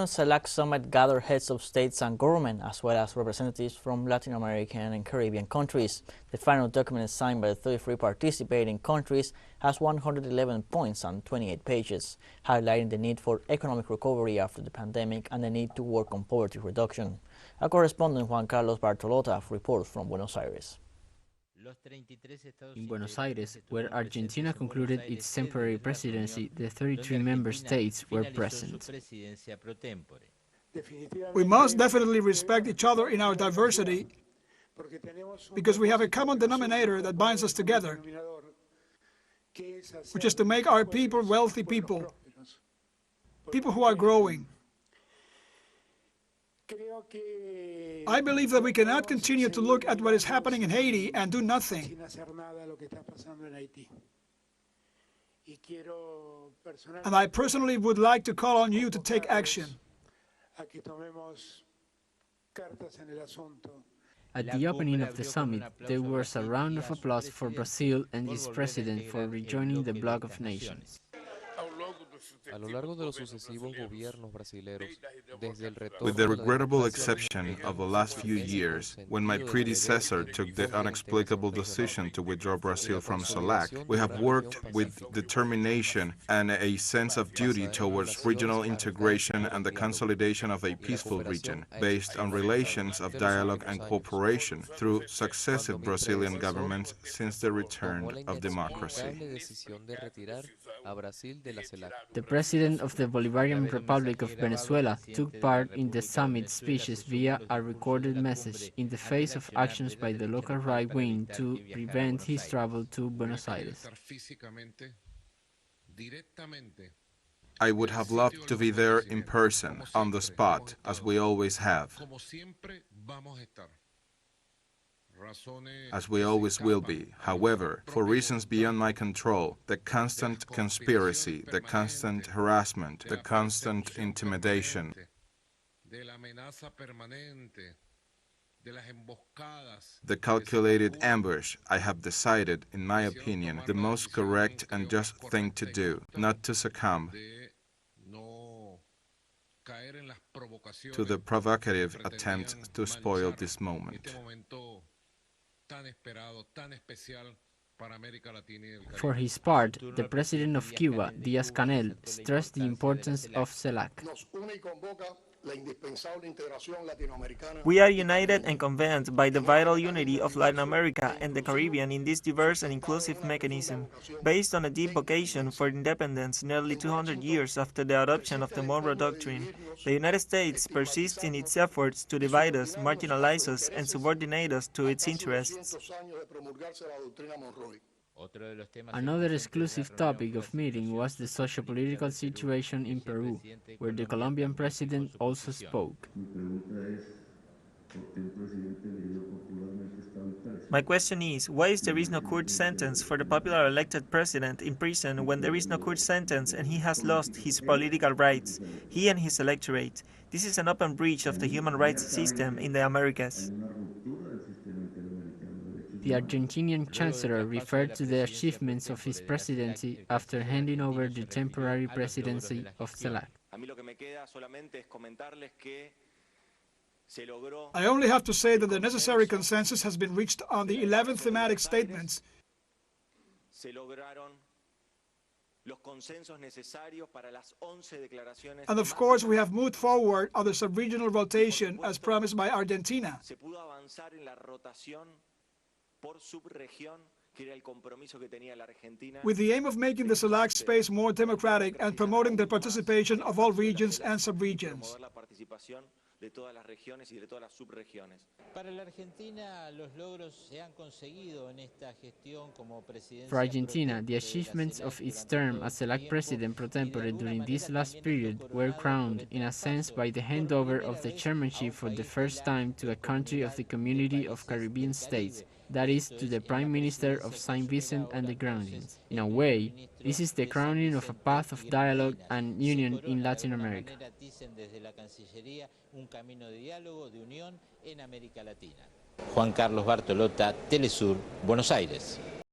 CELAC summit gathered heads of states and government, as well as representatives from Latin American and Caribbean countries. The final document, signed by the 33 participating countries, has 111 points and 28 pages, highlighting the need for economic recovery after the pandemic and the need to work on poverty reduction. Our correspondent Juan Carlos Bartolota reports from Buenos Aires. In Buenos Aires, where Argentina concluded its temporary presidency, the 33 member states were present. We must definitely respect each other in our diversity because we have a common denominator that binds us together, which is to make our people wealthy people, people who are growing. I believe that we cannot continue to look at what is happening in Haiti and do nothing. And I personally would like to call on you to take action. At the opening of the summit, there was a round of applause for Brazil and its president for rejoining the bloc of nations. With the regrettable exception of the last few years, when my predecessor took the inexplicable decision to withdraw Brazil from CELAC, we have worked with determination and a sense of duty towards regional integration and the consolidation of a peaceful region, based on relations of dialogue and cooperation through successive Brazilian governments since the return of democracy. The President of the Bolivarian Republic of Venezuela took part in the summit speeches via a recorded message in the face of actions by the local right wing to prevent his travel to Buenos Aires. I would have loved to be there in person, on the spot, as we always have. As we always will be. However, for reasons beyond my control, the constant conspiracy, the constant harassment, the constant intimidation, the calculated ambush, I have decided, in my opinion, the most correct and just thing to do, not to succumb to the provocative attempt to spoil this moment. For his part, the president of Cuba, Díaz-Canel, stressed the importance of CELAC. We are united and convinced by the vital unity of Latin America and the Caribbean in this diverse and inclusive mechanism. Based on a deep vocation for independence nearly 200 years after the adoption of the Monroe Doctrine, the United States persists in its efforts to divide us, marginalize us, and subordinate us to its interests. Another exclusive topic of meeting was the socio-political situation in Peru, where the Colombian president also spoke. My question is, why there is no court sentence for the popular elected president in prison when there is no court sentence and he has lost his political rights, he and his electorate? This is an open breach of the human rights system in the Americas. The Argentinian chancellor referred to the achievements of his presidency after handing over the temporary presidency of CELAC. I only have to say that the necessary consensus has been reached on the 11 thematic statements. And of course, we have moved forward on the sub-regional rotation as promised by Argentina. With the aim of making the CELAC space more democratic and promoting the participation of all regions and sub-regions. For Argentina, the achievements of its term as CELAC president pro tempore during this last period were crowned, in a sense, by the handover of the chairmanship for the first time to a country of the Community of Caribbean States, that is, to the Prime Minister of St. Vincent and the Grenadines. In a way, this is the crowning of a path of dialogue and union in Latin America. Juan Carlos Bartolota, teleSUR, Buenos Aires.